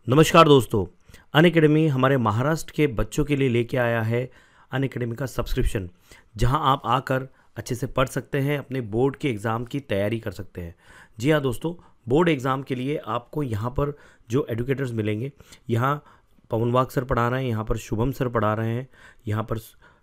नमस्कार दोस्तों। अनअकैडमी हमारे महाराष्ट्र के बच्चों के लिए लेके आया है अनअकैडमी का सब्सक्रिप्शन, जहां आप आकर अच्छे से पढ़ सकते हैं, अपने बोर्ड के एग्ज़ाम की तैयारी कर सकते हैं। जी हाँ दोस्तों, बोर्ड एग्ज़ाम के लिए आपको यहाँ पर जो एडुकेटर्स मिलेंगे, यहाँ पवन वाघ सर पढ़ा रहे हैं, यहाँ पर शुभम सर पढ़ा रहे हैं, यहाँ पर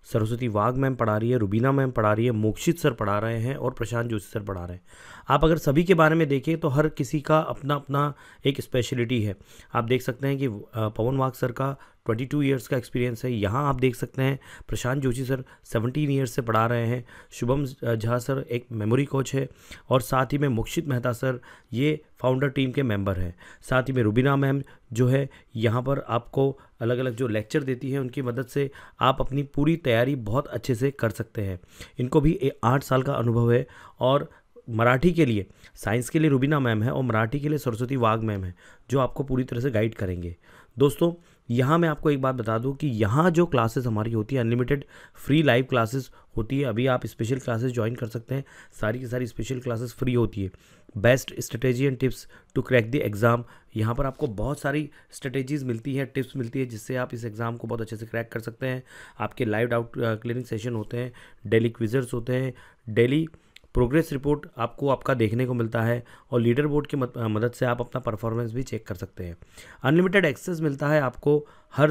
सरस्वती वाघ मैम पढ़ा रही है, रुबीना मैम पढ़ा रही है, मोक्षित सर पढ़ा रहे हैं और प्रशांत जोशी सर पढ़ा रहे हैं। आप अगर सभी के बारे में देखें तो हर किसी का अपना अपना एक स्पेशलिटी है। आप देख सकते हैं कि पवन वाघ सर का 22 इयर्स का एक्सपीरियंस है। यहाँ आप देख सकते हैं प्रशांत जोशी सर 17 इयर्स से पढ़ा रहे हैं। शुभम झा सर एक मेमोरी कोच है और साथ ही में मोक्षित मेहता सर ये फाउंडर टीम के मेंबर हैं। साथ ही में रुबीना मैम जो है यहाँ पर आपको अलग अलग जो लेक्चर देती है, उनकी मदद से आप अपनी पूरी तैयारी बहुत अच्छे से कर सकते हैं। इनको भी 8 साल का अनुभव है और मराठी के लिए, साइंस के लिए रुबीना मैम है और मराठी के लिए सरस्वती वाघ मैम है, जो आपको पूरी तरह से गाइड करेंगे। दोस्तों यहाँ मैं आपको एक बात बता दूं कि यहाँ जो क्लासेस हमारी होती है, अनलिमिटेड फ्री लाइव क्लासेस होती है। अभी आप स्पेशल क्लासेस ज्वाइन कर सकते हैं, सारी की सारी स्पेशल क्लासेस फ्री होती है। Best strategy and tips to crack the exam, यहाँ पर आपको बहुत सारी स्ट्रेटेजीज़ मिलती हैं, टिप्स मिलती है, जिससे आप इस एग्ज़ाम को बहुत अच्छे से क्रैक कर सकते हैं। आपके लाइव डाउट क्लियरिंग सेशन होते हैं, डेली क्विज़र्स होते हैं, डेली प्रोग्रेस रिपोर्ट आपको आपका देखने को मिलता है और लीडर बोर्ड की मदद से आप अपना परफॉर्मेंस भी चेक कर सकते हैं। अनलिमिटेड एक्सेस मिलता है आपको हर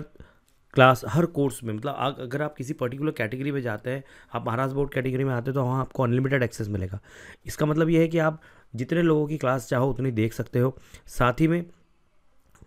क्लास, हर कोर्स में। मतलब अगर आप किसी पर्टिकुलर कैटेगरी में जाते हैं, आप महाराष्ट्र बोर्ड कैटेगरी में आते हैं, तो वहाँ आपको अनलिमिटेड एक्सेस मिलेगा। इसका मतलब ये है कि आप जितने लोगों की क्लास चाहो उतनी देख सकते हो। साथ ही में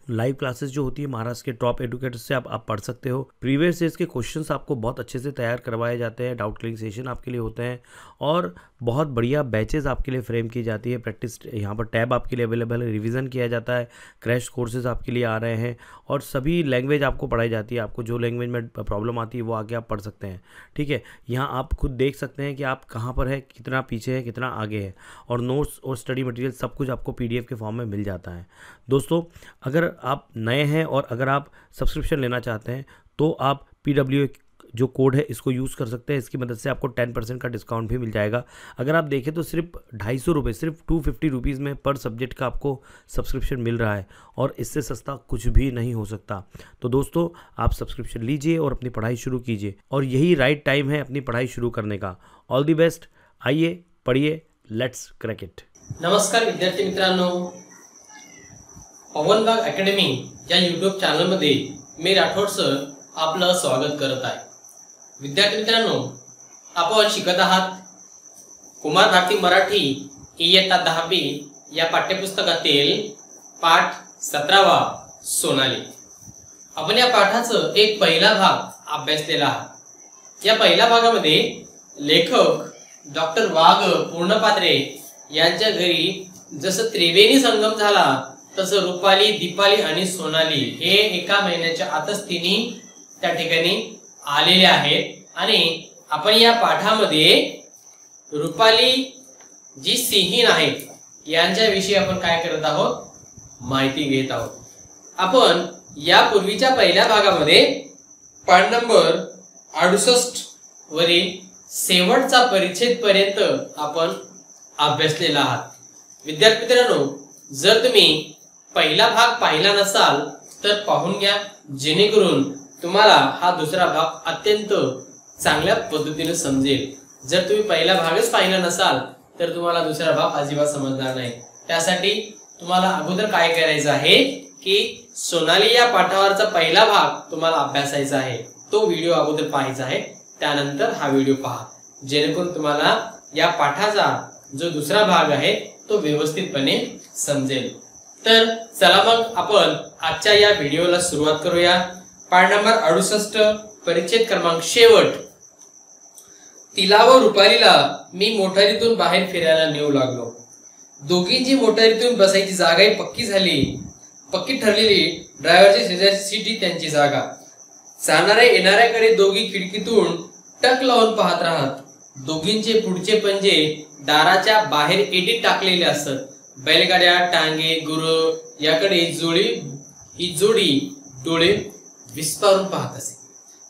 लाइव क्लासेस जो होती है महाराष्ट्र के टॉप एडुकेटर्स से आप पढ़ सकते हो। प्रीवियस ईयर्स के क्वेश्चंस आपको बहुत अच्छे से तैयार करवाए जाते हैं, डाउट क्लियरिंग सेशन आपके लिए होते हैं और बहुत बढ़िया बैचेस आपके लिए फ्रेम की जाती है। प्रैक्टिस यहाँ पर टैब आपके लिए अवेलेबल है, रिवीजन किया जाता है, क्रैश कोर्सेज आपके लिए आ रहे हैं और सभी लैंग्वेज आपको पढ़ाई जाती है। आपको जो लैंग्वेज में प्रॉब्लम आती है वो आगे आप पढ़ सकते हैं। ठीक है, यहाँ आप खुद देख सकते हैं कि आप कहाँ पर है, कितना पीछे है, कितना आगे है, और नोट्स और स्टडी मटेरियल सब कुछ आपको PDF के फॉर्म में मिल जाता है। दोस्तों अगर आप नए हैं और अगर आप सब्सक्रिप्शन लेना चाहते हैं तो आप PWA जो कोड है इसको यूज़ कर सकते हैं। इसकी मदद से आपको 10% का डिस्काउंट भी मिल जाएगा। अगर आप देखें तो सिर्फ 250 रुपये, सिर्फ 250 रुपीज़ में पर सब्जेक्ट का आपको सब्सक्रिप्शन मिल रहा है और इससे सस्ता कुछ भी नहीं हो सकता। तो दोस्तों आप सब्सक्रिप्शन लीजिए और अपनी पढ़ाई शुरू कीजिए, और यही राइट टाइम है अपनी पढ़ाई शुरू करने का। ऑल दी बेस्ट, आइए पढ़िए, लेट्स क्रैक इट। नमस्कार विद्यार्थी मित्रांनो, पवन वाघ अकॅडमी या यूट्यूब चॅनलमध्ये मी राठोड सर आपलं स्वागत करत आहे। विद्यार्थी मित्रांनो, आपण शिकत आहात कुमार भारती मराठी इयत्ता 10वी या पाठ्यपुस्तकातील पाठ 17वा सोनाली। आपण या पाठाचं एक पहिला भाग अभ्यासलेला आहे। या पहिल्या भागामध्ये लेखक डॉक्टर वाघ पूर्णपात्रे यांच्या घरी जसं त्रिवेणी संगम झाला तसं रुपाली, दीपाली आणि सोनाली हे एका महिन्याच्या आतच तिन्ही त्या ठिकाणी आलेले आहेत। आणि आपण या पाठामध्ये रुपाली जी सिंहीण आहेत यांच्याविषयी आपण काय करत आहोत, माहिती घेत आहोत। आपण या पूर्वीच्या पहिल्या भागामध्ये पाठ नंबर 68 वरील शेवटचा परिच्छेद पर्यंत आपण अभ्यासलेला आहात। विद्यार्थी मित्रांनो, जर तुम्ही पहिला भाग पाहिला नसाल तर पाहून घ्या, जेणेकरून तुम्हाला हा दुसरा भाग अत्यंत चांगल्या पद्धतीने समजेल। जर तुम्ही पहिला भागच पाहिला नसाल तर तुम्हाला दुसरा भाग अजिबात समजणार नाही। त्यासाठी तुम्हाला अगोदर काय करायचं आहे की सोनाली या पाठावरचा पहिला भाग तुम्हाला अभ्यासायचा आहे, तो व्हिडिओ अगोदर पाहायचा आहे, त्यानंतर हा व्हिडिओ पहा, जेणेकरून तुम्हाला या पाठाचा जो दुसरा भाग आहे तो व्यवस्थितपणे समजेल। तर चला मग आपण आजच्या या व्हिडिओला सुरुवात करूया। पाठ नंबर 68 परिच्छेद क्रमांक शेवट। तिला व रुपालीला मी मोटारीतून बाहेर फिरायला नेऊ लागलो। दोघींची मोटारीतून बसायची जागाही पक्की ठरलेली ड्रायव्हरची शेजारची सीट त्यांची जागा। जाणाऱ्या येणाऱ्याकडे दोघी खिडकीतून टक लावून पाहत राहत। दोघींचे पुढचे पंजे दाराच्या बाहेर एडीत टाकलेले असत। बैलगाड्या, टांगे, गुरं याकडे ही जोडी डोळे विस्फारून पाहत असे।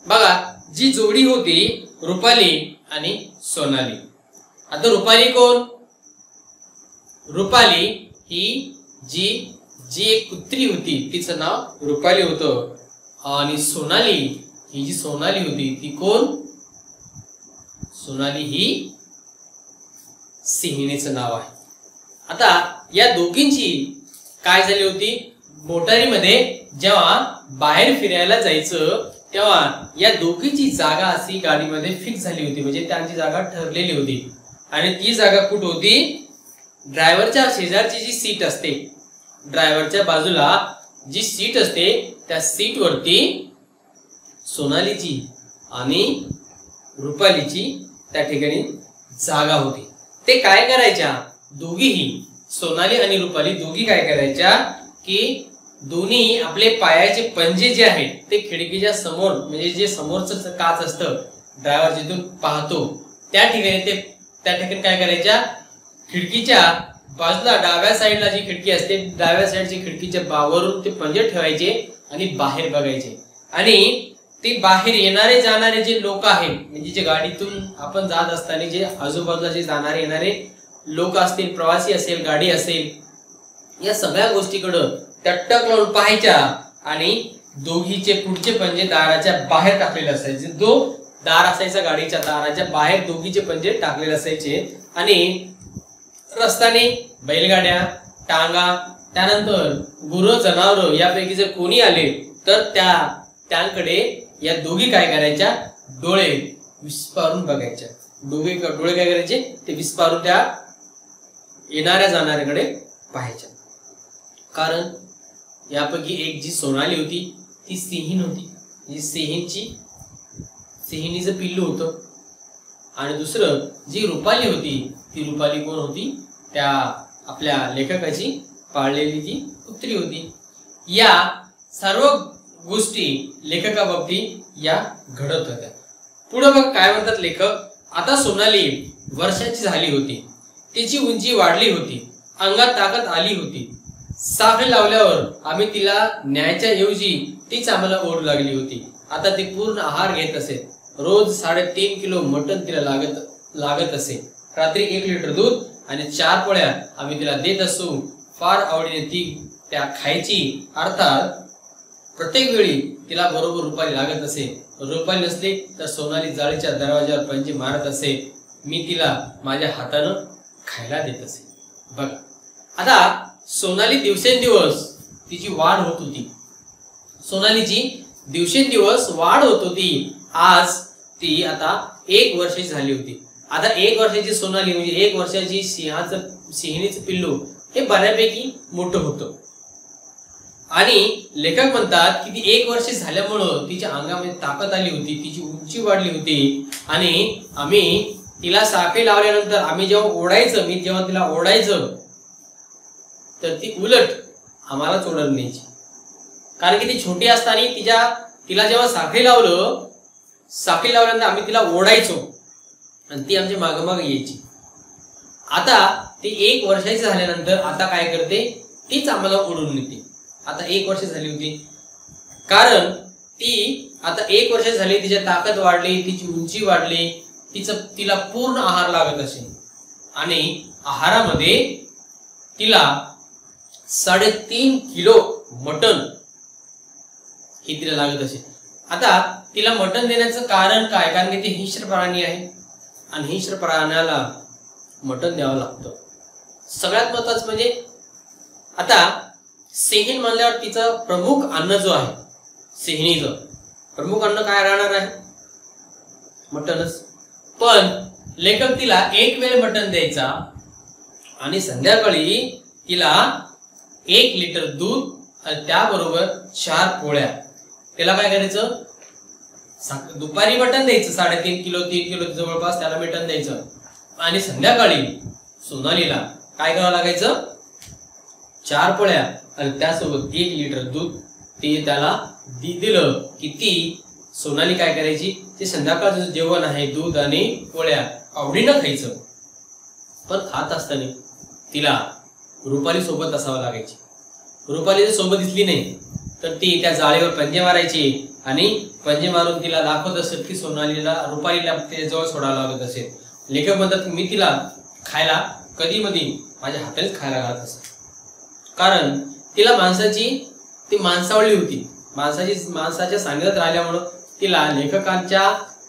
बघा, जी जोडी होती रुपाली आणि सोनाली। आता रुपाली कोण? रुपाली ही जी जी एक कुत्री होती तिचं नाव रुपाली होतं, आणि सोनाली ही जी सोनाली होती ती कोण? सोनाली ही सिंहिणीचं नाव आहे. आता या दोघींची काय झाली होती, मोटारीमध्ये जेव्हा बाहेर फिरायला जायचं तेव्हा या दोघीची जागा अशी गाडीमध्ये फिक्स झाली होती, म्हणजे त्यांची जागा ठरलेली होती. आणि ती जागा कुठं होती? ड्रायव्हरच्या शेजारची जी सीट असते, ड्रायव्हरच्या बाजूला जी सीट असते त्या सीट वरती सोनालीची आणि रुपालीची त्या ठिकाणी जागा होती. ते काय करायच्या दोघीही, सोनाली आणि रुपाली दोघी काय करायच्या की दोन्ही आपले पायाचे पंजे जे आहेत ते खिडकीच्या समोर, म्हणजे जे समोरचं काच असतं ड्रायव्हर जिथून पाहतो त्या ठिकाणी काय करायच्या, खिडकीच्या बाजूला डाव्या साईडला जी खिडकी असते डाव्या साईडची खिडकीच्या बावरून ते पंजे ठेवायचे आणि बाहेर बघायचे. आणि ते बाहेर येणारे जाणारे जे लोक आहेत, म्हणजे जे गाडीतून आपण जात असताना जे आजूबाजूला जे जाणारे येणारे लोक असतील, प्रवासी असेल, गाडी असेल, या सगळ्या गोष्टीकडं त्या टक लावून पाहायच्या. आणि दोघीचे पुढचे पंजे दाराच्या बाहेर टाकलेले असायचे. जो दार असायचा गाडीच्या दाराच्या बाहेर दोघीचे पंजे टाकलेले असायचे. आणि रस्त्याने बैलगाड्या, टांगा, त्यानंतर गुरं, जनावरं यापैकी जर कोणी आले तर त्यांकडे या दोघी काय करायच्या, डोळे विस्पारून बघायच्या. डोळे काय करायचे, ते विस्पारून त्या येणाऱ्या जाणाऱ्याकडे पाहायच्या. कारण यापैकी एक जी सोनाली होती ती सिंहीण होती, जी सिंहिणीचं पिल्लू होतं. आणि दुसरं जी रुपाली होती ती रुपाली कोण होती, त्या आपल्या लेखकाची पाळलेली ती कुत्री होती. या सर्व गोष्टी लेखकाबाबतीत या घडत होत्या. पुढे बघ काय म्हणतात लेखक, आता सोनाली वर्षाची झाली होती, तिची उंची वाढली होती, अंगात ताकद आली होती. साखळी लावल्यावर आम्ही तिला न्यायच्या ऐवजी तीच आम्हाला ओढ लागली होती. आता ती पूर्ण आहार घेत असे. रोज 3.5 किलो मटण तिला लागत असे. रात्री 1 लिटर दूध आणि 4 पोळ्या आम्ही तिला देत असू. फार आवडीने ती त्या खायची. अर्थात प्रत्येक वेळी तिला बरोबर रुपाली लागत असे. रुपाली नसली तर सोनाली जाळीच्या दरवाजावर पंजे मारत असे. मी तिला माझ्या हातानं खायला देत असे. बघा, आता सोनाली दिवसेंदिवस तिची वाढ होत होती. सोनालीची दिवसेंदिवस वाढ होत होती. आज ती आता 1 वर्षाची झाली होती. आता 1 वर्षाची सोनाली म्हणजे 1 वर्षाची सिंहिणीचं पिल्लू हे बऱ्यापैकी मोठं होतं. आणि लेखक म्हणतात की ती 1 वर्ष झाल्यामुळं तिच्या अंगामध्ये ताकद आली होती, तिची उंची वाढली होती. आणि आम्ही तिला साखळी लावल्यानंतर आम्ही जेव्हा ओढायचं, मी जेव्हा तिला ओढायचं तर ती उलट आम्हालाच ओढत न्यायची. कारण की ती छोटी असताना तिला जेव्हा साखळी लावल्यानंतर आम्ही तिला ओढायचो आणि ती आमच्या मागोमाग यायची. आता ती 1 वर्षाची झाल्यानंतर आता काय करते, तीच आम्हाला ओढून नेते. आता 1 वर्ष झाली होती, कारण ती आता 1 वर्ष झाली, तिची ताकद वाढली, तिची उंची वाढली, तिला पूर्ण आहार लागत असे. आणि आहारामध्ये तिला 3.5 किलो मटण हे तिला लागत असे. आता तिला मटण देण्याचं कारण काय, कारण की ती हिंस्र प्राणी आहे आणि हिंस्र प्राण्याला मटण द्यावं लागतं. सगळ्यात महत्वाचं म्हणजे आता सिंहीण म्हणल्यावर तिचं प्रमुख अन्न जो आहे, सिंहिणीचं प्रमुख अन्न काय राहणार आहे, मटणच. पण लेखक तिला 1 वेळ मटण द्यायचा आणि संध्याकाळी तिला 1 लिटर दूध आणि त्याबरोबर 4 पोळ्या. त्याला काय करायचं, दुपारी मटण द्यायचं 3.5 किलो 3 किलो जवळपास त्याला मटण द्यायचं. आणि संध्याकाळी सोनालीला काय करावं लागायचं, 4 पोळ्या आणि त्यासोबत 1 लिटर दूध. ते त्याला दिलं की ती सोनाली काय करायची, ते संध्याकाळचं जेवण आहे दूध आणि पोळ्या आवडीनं खायचं. पण खात असताना तिला रुपाली सोबत असावं लागायची. रुपाली जर सोबत दिसली नाही तर ती त्या जाळीवर पंजे मारायची आणि पंजे मारून तिला दाखवत असत की सोनालीला रुपालीला ते जवळ सोडायला लागत असेल. लेखक म्हणतात मी तिला खायला कधी मधी माझ्या हातानेच खायला घालत असत, कारण तिला ती माणसावळी होती, माणसाच्या सानिध्यात राहिल्यामुळं, तिला लेखकांच्या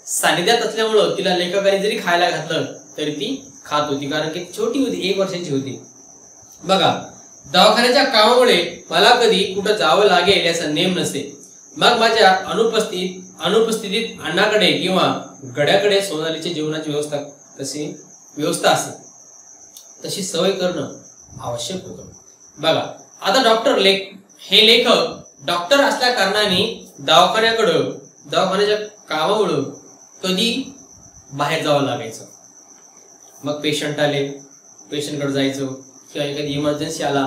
सानिध्यात असल्यामुळं तिला लेखकाने जरी खायला घातलं तरी ती खात होती, कारण की छोटी होती, 1 वर्षाची होती. बघा, दवाखान्याच्या कामामुळे मला कधी कुठं जावं लागेल याचा नेम नसे. मग माझ्या अनुपस्थितीत अण्णाकडे किंवा गड्याकडे सोनालीच्या जीवनाची व्यवस्था असे तशी सवय करणं आवश्यक होतं. बघा, आता हे लेखक डॉक्टर असल्या कारणाने दवाखान्याच्या कामामुळं कधी बाहेर जावं लागायचं. मग पेशंटकडे जायचं किंवा एखादी इमर्जन्सी आला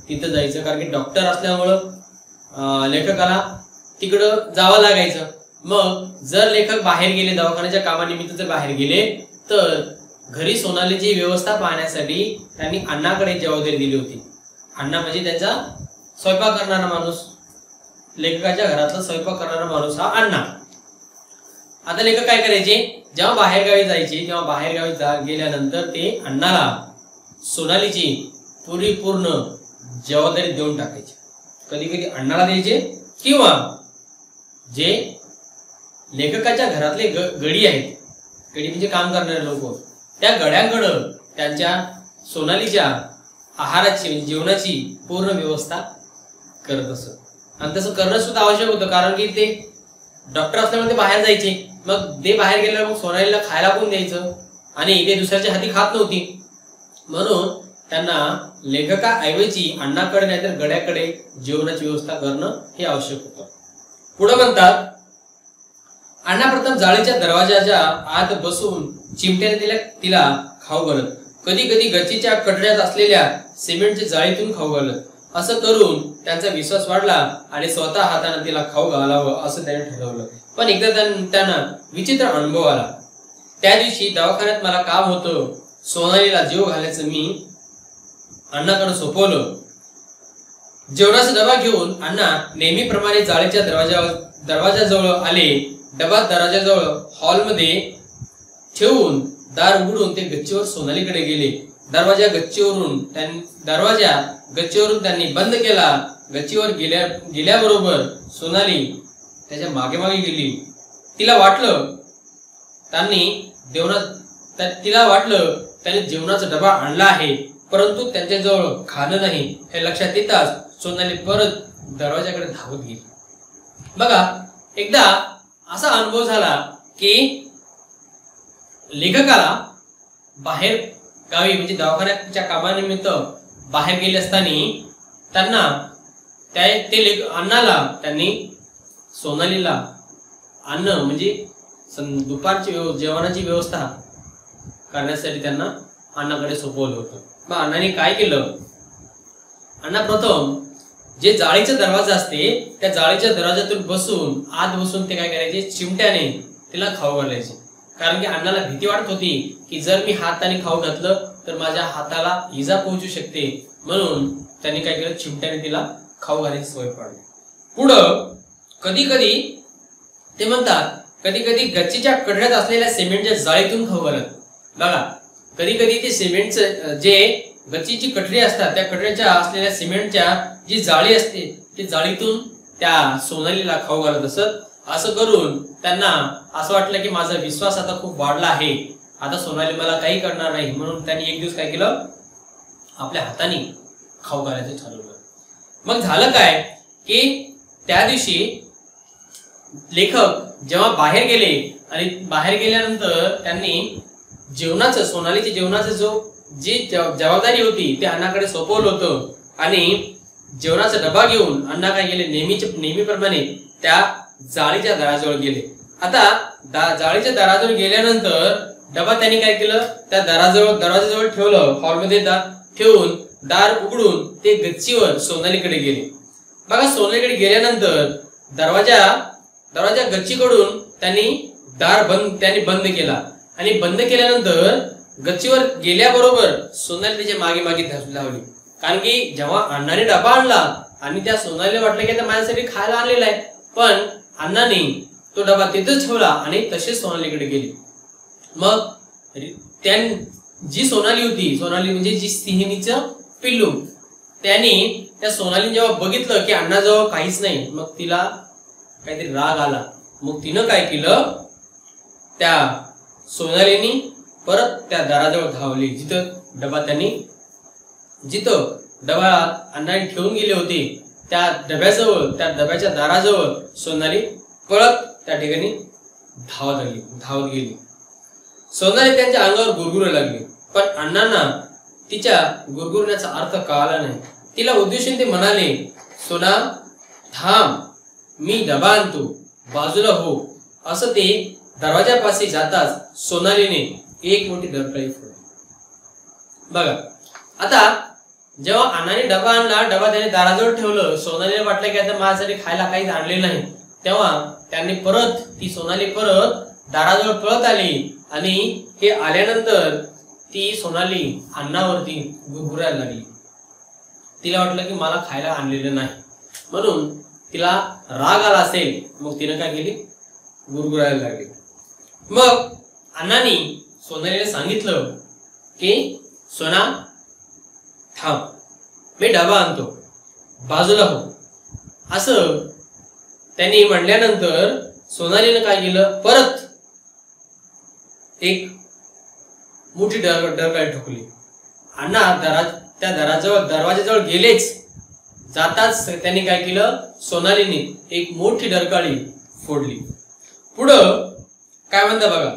तिथं जायचं, कारण की डॉक्टर असल्यामुळं लेखकाला तिकडं जावं लागायचं. मग जर लेखक बाहेर गेले, दवाखान्याच्या कामानिमित्त जर बाहेर गेले, तर घरी सोनालीची व्यवस्था पाहण्यासाठी त्यांनी अण्णाकडे जबाबदारी दिली होती. अण्णा म्हणजे त्यांचा स्वयंपाक करणारा माणूस, लेखकाच्या घरातला स्वयंपाक करणारा माणूस हा अण्णा. आता लेखक काय करायचे, जेव्हा बाहेरगावी जायचे तेव्हा बाहेरगावी गेल्यानंतर ते अण्णाला सोनालीची पूर्ण जबाबदारी देऊन टाकायची. कधी कधी अण्णाला द्यायचे किंवा जे लेखकाच्या घरातले गडी आहेत, गडी म्हणजे काम करणारे लोक, त्या गड्यांकडं त्यांच्या सोनालीच्या आहाराची म्हणजे जेवणाची पूर्ण व्यवस्था करत असत. आणि तसं करणं सुद्धा आवश्यक होतं, कारण की ते डॉक्टर असल्यामुळे ते बाहेर जायचे. मग ते बाहेर गेल्यावर मग सोनालीला खायला कोण द्यायचं, आणि ते दुसऱ्याच्या हाती खात नव्हती, म्हणून त्यांना लेखकाऐवजी अण्णाकडे नाहीतर गड्याकडे जेवणाची व्यवस्था करणं हे आवश्यक होतं. पुढे म्हणतात, अण्णा प्रथम जाळीच्या दरवाजाच्या आत बसून चिमट्याने तिला खाऊ घालत, कधी कधी गच्चीच्या कठड्यात असलेल्या सिमेंटच्या जाळीतून खाऊ घालत. असं करून त्यांचा विश्वास वाढला आणि स्वतः हाताने तिला खाऊ घालावं असं त्याने ठरवलं. पण एकदा त्यांना विचित्र अनुभव आला. त्या दिवशी दवाखान्यात मला काम होतं. सोनालीला जीव घालायचं मी अण्णाकडे सोपवलं. जेवणाचा डबा घेऊन अण्णा नेहमीप्रमाणे जाळीच्या दरवाजाजवळ आले. डबा दरवाजाजवळ हॉलमध्ये ठेवून दार उघडून ते गच्चीवर सोनालीकडे गेले. दरवाजा गच्चीवरून त्यांनी बंद केला. गच्चीवर गेल्याबरोबर सोनाली त्याच्या मागे मागे गेली. तिला वाटलं त्याने जेवणाचा डबा आणला आहे, परंतु त्यांच्याजवळ खाणं नाही हे लक्षात येताच सोनाली परत दरवाजाकडे धावत गेली. बघा, एकदा असा अनुभव झाला की लेखकाला बाहेर गावी म्हणजे दवाखान्याच्या कामानिमित्त बाहेर गेले असताना त्यांना अण्णाला त्यांनी सोनालीला अन्न म्हणजे दुपारची जेवणाची व्यवस्था करण्यासाठी त्यांना अण्णाकडे सोपवलं होतं. मग अण्णाने काय केलं, अण्णा प्रथम जे जाळीचा दरवाजा असते त्या जाळीच्या दरवाजातून आत बसून ते काय करायचे, चिमट्याने तिला खाऊ घालायचे. कारण की अण्णाला भीती वाटत होती की जर मी हाताने खाऊ घातलं तर माझ्या हाताला इजा पोहोचू शकते, म्हणून त्यांनी काय केलं, चिमट्याने तिला खाऊ घालायची सवय पाडली. पुढं कधी कधी ते म्हणतात, कधी कधी गच्चीच्या कठड्यात असलेल्या सिमेंटच्या जाळीतून खाऊ घालत. बघा, कधी कधी ते सिमेंटचं जे गच्चीची कठडी असतात त्या कठड्याच्या असलेल्या सिमेंटच्या जी जाळी असते ती जाळीतून त्या सोनालीला खाऊ घालत असत. असं करून त्यांना असं वाटलं की माझा विश्वास आता खूप वाढला आहे, आता सोनाली मला काही करणार नाही, म्हणून त्यांनी एक दिवस काय केलं, आपल्या हाताने खाऊ घालायचं ठरवलं. मग झालं काय की त्या दिवशी लेखक जेव्हा बाहेर गेले आणि बाहेर गेल्यानंतर त्यांनी सोनालीच्या जेवणाचं जी जबाबदारी होती ते अण्णाकडे सोपवलं होतं. आणि जेवणाचा डबा घेऊन अण्णा काय गेले, नेहमीप्रमाणे त्या जाळीच्या दाराजवळ गेले. आता जाळीच्या दाराजवळ गेल्यानंतर डबा त्यांनी काय केलं, त्या दरवाजाजवळ ठेवलं. हॉलमध्ये ठेवून दार उघडून ते गच्चीवर सोनालीकडे गेले. बघा, सोनालीकडे गेल्यानंतर दरवाजा गच्चीकडून त्यांनी बंद केला. आणि बंद केल्यानंतर गच्चीवर गेल्याबरोबर सोनाली त्याच्या मागे मागे धावली. कारण की जेव्हा अण्णाने डबा आणला आणि त्या सोनालीला वाटलं की आता माझ्यासाठी खायला आणलेला आहे, पण अण्णाने तो डबा तिथेच ठेवला आणि तसेच सोनालीकडे गेले. मग जी सोनाली होती, सोनाली म्हणजे जी सिंहिणीचं पिल्लू, त्यांनी त्या सोनालीने जेव्हा बघितलं की अण्णाजवळ काहीच नाही, मग तिला काहीतरी राग आला. मग तिनं काय केलं, त्या सोनालीने परत त्या दाराजवळ धावली, जिथं डबा अण्णाने ठेवून गेले होते त्या डब्याजवळ, त्या डब्याच्या दाराजवळ सोनाली परत त्या ठिकाणी धावत गेली. सोनाली त्यांच्या अंगावर गुरगुरू लागली, पण अण्णांना तिच्या गुरगुरण्याचा अर्थ कळाला नाही. तिला उद्देशून ते म्हणाले, सोना थांब, मी डबा आणतो, बाजूला हो. असं ते दरवाजापाशी जाताच सोनालीने एक मोठी डरकाळी फोडली. बघा, आता जेव्हा अण्णाने डबा आणला, डबा त्याने दाराजवळ ठेवलं, सोनालीला वाटलं की आता माझ्यासाठी खायला काहीच आणले नाही. तेव्हा त्यांनी ती सोनाली परत दाराजवळ पळत आली आणि हे आल्यानंतर ती सोनाली अण्णावरती गुरगुरायला लागली. तिला वाटलं की मला खायला आणलेलं नाही, म्हणून तिला राग आला असेल. मग तिनं काय केली, गुरगुरायला लागली. मग अण्णांनी सोनालीला सांगितलं की सोना थांब, मी डबा आणतो, बाजूला हो. असं त्यांनी म्हणल्यानंतर सोनालीनं काय केलं, परत एक मोठी डरकाळी ठोकली. अण्णा त्या दरवाजाजवळ गेलेच, जाताच त्यांनी काय केलं, सोनालीने एक मोठी डरकाळी फोडली. पुढं काय म्हणता बघा,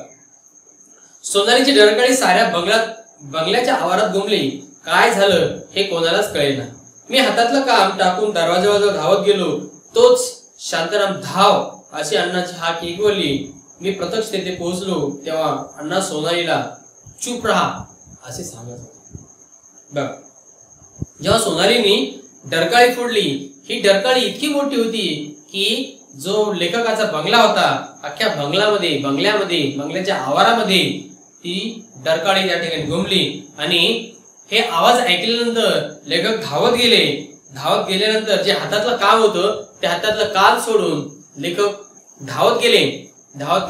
सोनालीची डरकाळी साऱ्या बंगल्याच्या आवारात घुमली. काय झालं हे कोणालाच कळेना. मी हातातलं काम टाकून दरवाजावर धावत गेलो, तोच शांताराम धाव अशी अण्णाची हाक ऐकवली. मी प्रत्यक्ष तेथे पोहोचलो तेव्हा अण्णा सोनालीला चूप राहा असे सांगत होते. बघा, जेव्हा सोनालीने डरकाळी फोडली, ही डरकाळी इतकी मोठी होती की जो लेखकाचा बंगला होता, अख्ख्या बंगल्याच्या आवारामध्ये ती डरकाळी त्या ठिकाणी घुमली. आणि हे आवाज ऐकल्यानंतर लेखक धावत गेल्यानंतर जे हातातलं काम होतं ते हातातलं काम सोडून लेखक धावत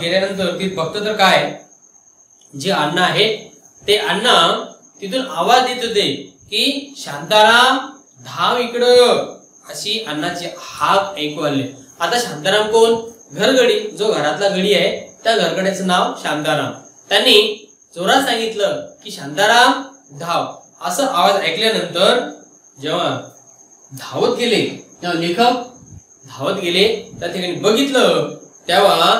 गेल्यानंतर ती बघतो तर काय, जे अण्णा आहे ते अण्णा तिथून आवाज देत होते की शांताराम धाव इकडं, अशी अण्णाची हाक ऐकू आली. आता शांताराम कोण, घरगडी, जो घरातला गडी आहे त्या घरगड्याचं नाव शांताराम. त्यांनी जोरात सांगितलं की शांताराम धाव. असं आवाज ऐकल्यानंतर जेव्हा धावत गेले, तेव्हा लेखक धावत गेले, त्या ठिकाणी बघितलं तेव्हा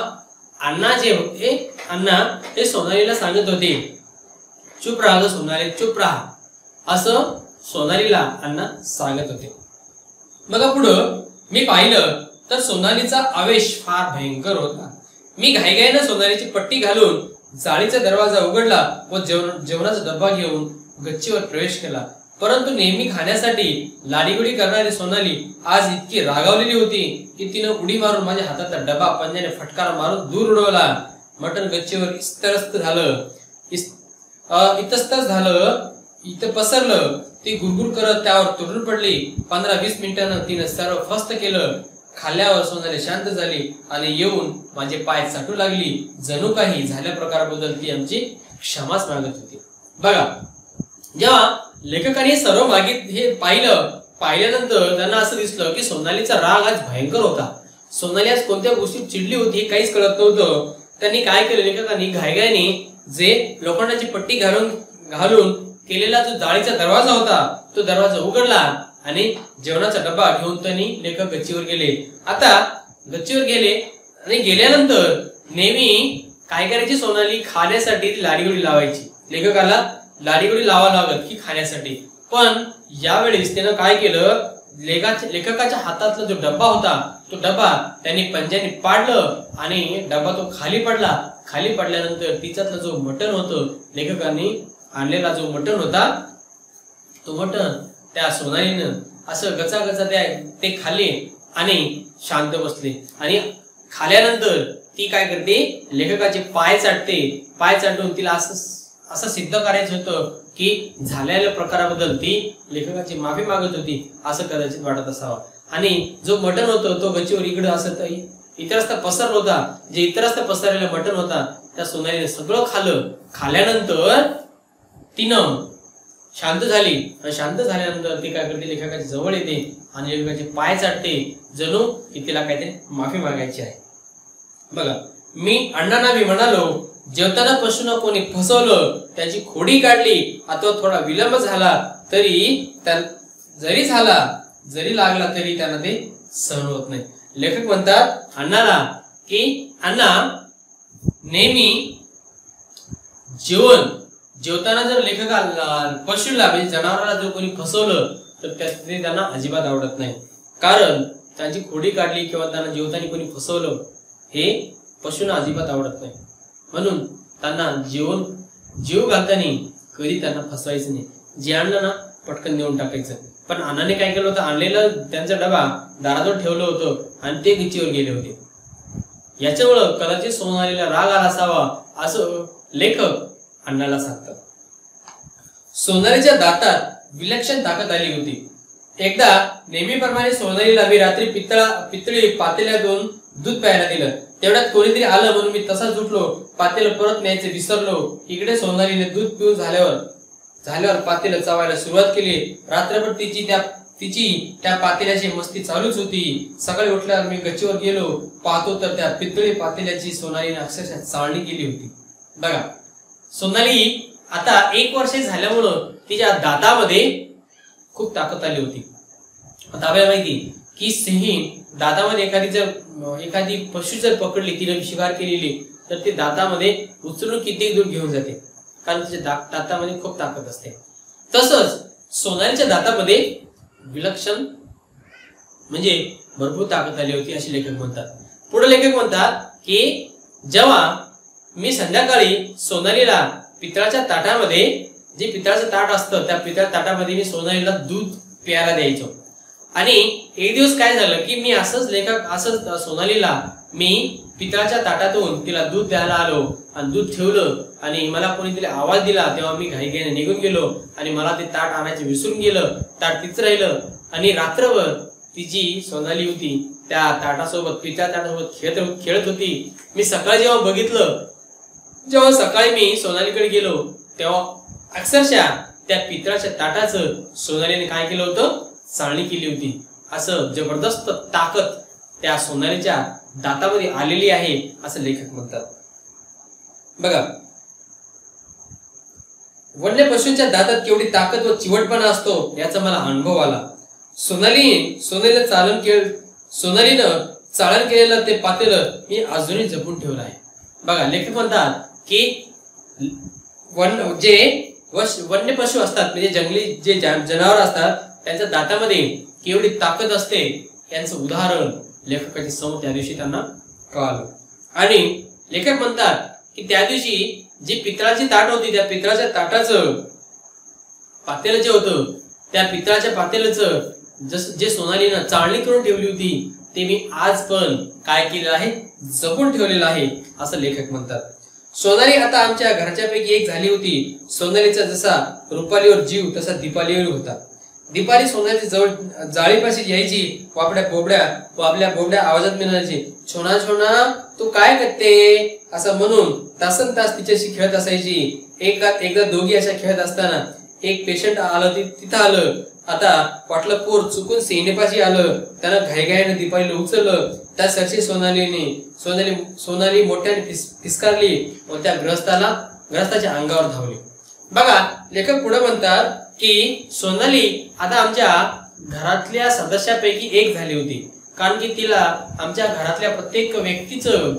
अण्णा जे होते, अण्णा हे सोनालीला सांगत होते, चुप राहा ग सोनाली, चुप राहा, असं सोनालीला अण्णा सांगत होते. बघा, पुढं मी पाहिलं तर सोनालीचा आवेश फार भयंकर होता. मी घाईघाईनं सोनालीची पट्टी घालून जाळीचा दरवाजा उघडला व जेवणाचा डब्बा घेऊन गच्चीवर प्रवेश केला. परंतु नेहमी खाण्यासाठी लाडीगुडी करणारी सोनाली आज इतकी रागावलेली होती की तिनं उडी मारून माझ्या हातातला डबा पंजाने फटकार मारून दूर उडवला. मटण गच्चीवर इतस्तत झालं, इथं पसरलं. ती गुरगुर करत त्यावर तुटून पडली. 15-20 मिनिटांनं तिनं सर्व फस्त केलं. खाल्ल्यावर सोनाली शांत झाली आणि येऊन माझे पाय चाटू लागली. जणू काही झाल्या प्रकाराबद्दल ती आमची क्षमाच मागत होती. बघा, जेव्हा लेखकाने सर्व हे पाहिल्यानंतर त्यांना असं दिसलं की सोनालीचा राग आज भयंकर होता. सोनाली आज कोणत्या गोष्टीत चिडली होती हे काहीच कळत नव्हतं. त्यांनी काय केलं, लेखकांनी घाईघाईने जे लोखंडाची पट्टी घालून केलेला जो जाळीचा दरवाजा होता तो दरवाजा उघडला आणि जेवणाचा डब्बा घेऊन त्यांनी लेखक गच्चीवर गेले. आता गच्चीवर गेले आणि गेल्यानंतर नेहमी काय करायची, सोनाली खाण्यासाठी लाडीगुडी लावायची. लेखकाला लाडीगुडी लावा लागत की खाण्यासाठी. पण यावेळेस त्यानं काय केलं, लेखकाच्या हातातला जो डब्बा होता तो डब्बा त्यांनी पंजाने पाडलं आणि डब्बा तो खाली पडला. खाली पडल्यानंतर तिच्यातला जो मटण होतं, लेखकांनी आणलेला जो मटण होता तो मटण त्या सोनालीनं असं गचागचा ते खाल्ले आणि शांत बसले. आणि खाल्यानंतर ती काय करते, लेखकाचे पाय चाटते. पाय चाटून तिला असं सिद्ध करायचं होतं की झालेल्या प्रकाराबद्दल ती लेखकाची माफी मागत होती, असं कदाचित वाटत असावं. आणि जो मटण होतं तो गच्चीवर इकडं असं इतरस्ता पसरला होता. जे इतरस्ता पसरलेलं मटण होता त्या सोनालीने सगळं खाल्लं. खाल्यानंतर तिनं शांत झाली आणि शांत झाल्यानंतर ती काय करते, लेखकाच्या जवळ येते आणि लेखकाचे पाय चाटते, जणू की तिला काहीतरी माफी मागायची आहे. बघा, मी अण्णांना मी म्हणालो, जेवताना पशूंना कोणी फसवलं, त्याची खोडी काढली अथवा थोडा विलंब झाला तरी जरी लागला तरी त्यांना ते सहन होत नाही. लेखक म्हणतात अण्णाला की अण्णा, नेहमी जेवताना जर लेखकाला पशूला म्हणजे जनावराला जर कोणी फसवलं तर ते त्यांना अजिबात आवडत नाही. कारण त्यांची खोडी काढली किंवा त्यांना जेवताना कोणी फसवलं हे पशूंना अजिबात आवडत नाही. म्हणून त्यांना जीव घालताना कधी त्यांना फसवायचं नाही. जे आणलं ना पटकन नेऊन टाकायचं. पण अण्णाने काय केलं होतं, आणलेलं त्यांचा डबा दाराजवळ ठेवलं होतं आणि ते गच्चीवर गेले होते. याच्यामुळं कदाचित सोनालीला राग आला असावा असं लेखक अण्णाला सांगतात. सोनालीच्या दातात विलक्षण ताकद आली होती. एकदा नेहमीप्रमाणे सोनालीला मी रात्री पितळी पातेल्यातून दूध प्यायला दिलं. तेवढ्यात कोणीतरी आलं म्हणून मी तसाच उठलो. पातेलं परत न्यायचे विसरलो. इकडे सोनालीने दूध पिऊन झाल्यावर पातेलं चावायला सुरुवात केली. रात्रभर तिची त्या पातेल्याची मस्ती चालूच होती. सकाळी उठल्यावर मी गच्चीवर गेलो, पाहतो तर त्या पितळी पातेल्याची सोनालीने अक्षरशः चाळणी केली होती. बघा, सोनाली आता 1 वर्ष झाल्यामुळं तिच्या दातामध्ये खूप ताकद आली होती. आता आपल्याला माहिती की सिंह दातामध्ये एखादी पशु जर पकडली, तिने शिकार केलेली, तर ती दातामध्ये उचलून किती दूर घेऊन जाते, कारण तिच्या दातामध्ये खूप ताकद असते. तसंच सोनालीच्या दातामध्ये विलक्षण म्हणजे भरपूर ताकद आली होती असे लेखक म्हणतात. पुढे लेखक म्हणतात की जेव्हा मी संध्याकाळी सोनालीला पितळाच्या ताटामध्ये, जे पितळाचं ताट असतं त्या पितळाच्या ताटामध्ये मी सोनालीला दूध प्यायला द्यायचो. आणि एक दिवस काय झालं की मी असंच सोनालीला मी पितळाच्या ताटातून तिला दूध द्यायला आलो आणि दूध ठेवलं आणि मला कोणीतरी आवाज दिला. तेव्हा मी घाईघाईने निघून गेलो आणि मला ते ताट आणायचं विसरून गेलं. ताट तिच राहिलं आणि रात्रभर तिची सोनाली होती त्या ताटासोबत, पितळाच्या ताटासोबत खेळत होती. मी सकाळी जेव्हा सकाळी मी सोनालीकडे गेलो तेव्हा अक्षरशः त्या पितळाच्या ताटाचं सोनालीने काय केलं होतं, चाळणी केली होती. असं जबरदस्त ताकद त्या सोनालीच्या दातामध्ये आलेली आहे असं लेखक म्हणतात. बघा, वन्य पशूंच्या दातात केवढी ताकद व चिवटपणा असतो याचा मला अनुभव आला. सोनालीनं चाळण केलेलं ते पातेलं मी अजूनही जपून ठेवलं आहे. बघा, लेखक म्हणतात की वन्य पशु असतात म्हणजे जंगली जे जनावर असतात त्यांच्या दातामध्ये केवढी ताकद असते यांचं उदाहरण लेखकाच्या समोर त्या दिवशी त्यांना कळालं. आणि लेखक म्हणतात की त्या दिवशी जी पितळाची ताट होती त्या पितळाच्या ताटाचं पातेलं जे होतं त्या पितळाच्या पातेल्याचं जे सोनालीनं चाळणी करून ठेवली होती ते मी आज पण काय केलेलं आहे, जपून ठेवलेलं आहे असं लेखक म्हणतात. सोनाली आता आमच्या घरच्यापैकी एक झाली होती. सोनालीचा जसा रुपालीवर जीव तसा दीपालीवर होता. दीपाली सोनालीची जवळ जाळीपाशी यायची व आपल्या बोबड्या आवाजात म्हणायची, छोना छोना तू काय करते असं म्हणून तासन तास तिच्याशी खेळत असायची. एकदा दोघी अशा खेळत असताना एक पेशंट आलं, तिथं आलं. आता वाटलं पोर चुकून सेनेपाशी आलं. त्यानं घाईघाईने दीपालीला उचललं. त्या सरशी सोनाली मोठ्याने फिसकारली व त्या ग्रस्ताच्या अंगावर धावली. बघा, लेखक पुढे म्हणतात की सोनाली आता आमच्या घरातल्या सदस्यापैकी एक झाली होती. कारण की तिला आमच्या घरातल्या प्रत्येक व्यक्तीचं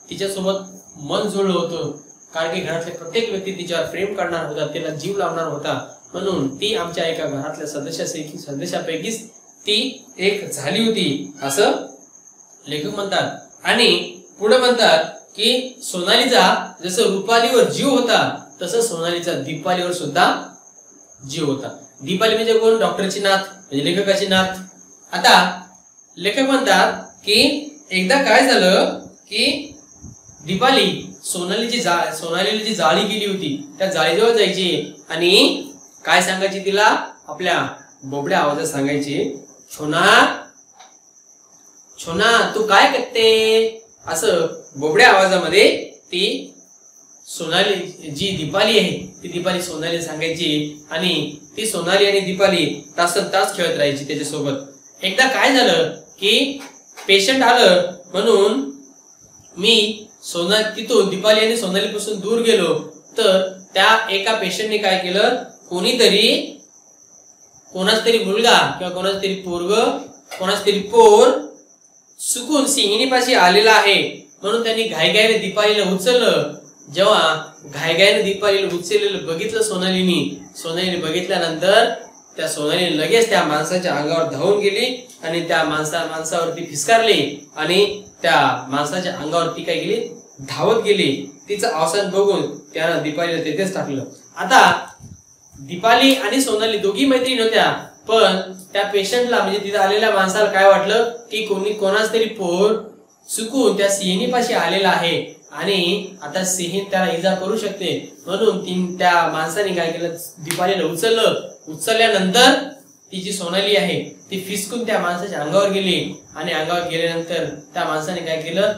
तिच्यासोबत मन जुळलं होतं. कारण की घरातल्या प्रत्येक व्यक्ती तिच्यावर प्रेम करणार होता, तिला जीव लावणार होता. म्हणून ती आमच्या एका घरातल्या सदस्यापैकीच ती एक झाली होती असं लेखक म्हणतात. आणि पुढे म्हणतात की सोनालीचा जसं रुपालीवर जीव होता तसं सोनालीचा दीपालीवर सुद्धा जीव होता. दीपाली म्हणजे कोण? डॉक्टरची नात म्हणजे लेखकाची नात. आता लेखक म्हणतात की एकदा काय झालं की दीपाली सोनालीला जी जाळी गेली होती त्या जाळीजवळ जायची आणि काय सांगायची तिला, आपल्या बोबड्या आवाजात सांगायची, छोना छोना तू काय करते असं बोबड्या आवाजामध्ये ती सोनाली जी दीपाली आहे ती दीपाली सोनाली सांगायची आणि ती सोनाली आणि दीपाली तासन तास खेळत राहायची त्याच्यासोबत। एकदा काय झालं की पेशंट आलं म्हणून मी तिथून दीपाली आणि सोनाली पासून दूर गेलो, तर त्या एका पेशंटने काय केलं, कोणाच तरी मुलगा किंवा कोणाच तरी पोरग कोणाच तरी पोर चुकून सिंहिणीपाशी आलेला आहे म्हणून त्यांनी घाईघाईने दीपालीला उचललं। जेव्हा घाईघाईने दीपालीला उचललेलं बघितलं सोनालीने बघितल्यानंतर त्या सोनालीने लगेच त्या माणसाच्या अंगावर धावून गेली आणि त्या माणसावरती फिसकारली आणि त्या माणसाच्या अंगावरती काय गेली, धावत गेली। तिचं अवसान बघून त्यानं दीपालीला तिथेच टाकलं। आता दीपाली आणि सोनाली दोघी मैत्रीण होत्या, पण त्या पेशंटला म्हणजे तिथे आलेल्या माणसाला काय वाटलं की कोणाच तरी पोर चुकून त्या सिंहिणीपाशी आलेला आहे आणि आता सिंहीण त्याला इजा करू शकते, म्हणून त्या माणसाने काय केलं, दीपालीला उचलल्यानंतर ती जी सोनाली आहे ती फिसकून त्या माणसाच्या अंगावर गेली आणि अंगावर गेल्यानंतर त्या माणसाने काय केलं,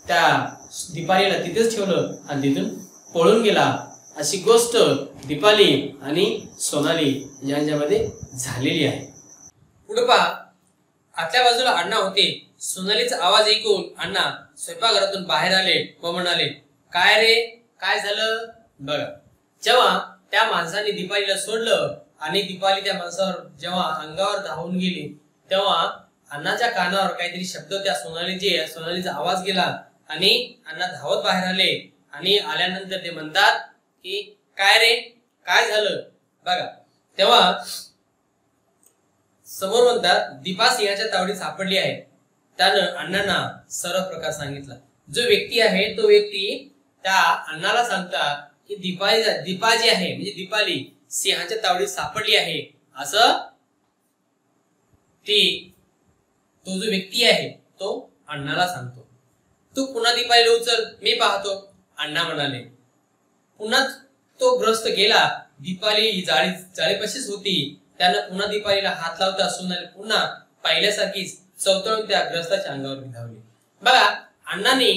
त्या दीपालीला तिथेच ठेवलं आणि तिथून पळून गेला। अशी गोष्ट दीपाली आणि सोनाली यांच्यामध्ये झालेली आहे। पुढे पहा, आतल्या बाजूला अण्णा होते। सोनालीचा आवाज ऐकून अण्णा स्वयंपाकघरातून बाहेर आले व म्हणाले, काय रे, काय झालं? बघा, जेव्हा त्या माणसाने दीपालीला सोडलं आणि दीपाली त्या माणसावर जेव्हा अंगावर धावून गेली, तेव्हा अण्णाच्या कानावर काहीतरी शब्द त्या सोनालीचा आवाज गेला आणि अण्णा धावत बाहेर आले आणि आल्यानंतर ते म्हणतात की काय रे, काय झालं? बघा, तेव्हा समोर म्हणतात दीपा सिंहाच्या तावडीत सापडली आहे। त्यानं अण्णांना सर्व प्रकार सांगितला। जो व्यक्ती आहे तो व्यक्ती त्या अण्णाला सांगतात की दीपा जी आहे म्हणजे दीपाली सिंहाच्या तावडीत सापडली आहे, असं तो जो व्यक्ती आहे तो अण्णाला सांगतो। तू पुन्हा दीपालीला उचल, मी पाहतो, अण्णा म्हणाले। पुन्हा तो ग्रस्त गेला। दीपाली जाळीपाशीच होती। त्यानं पुन्हा दीपालीला हात लावता सोनाली पुन्हा पहिल्यासारखीच चवतळून त्या ग्रस्ताच्या अंगावर धावली। बघा, अण्णांनी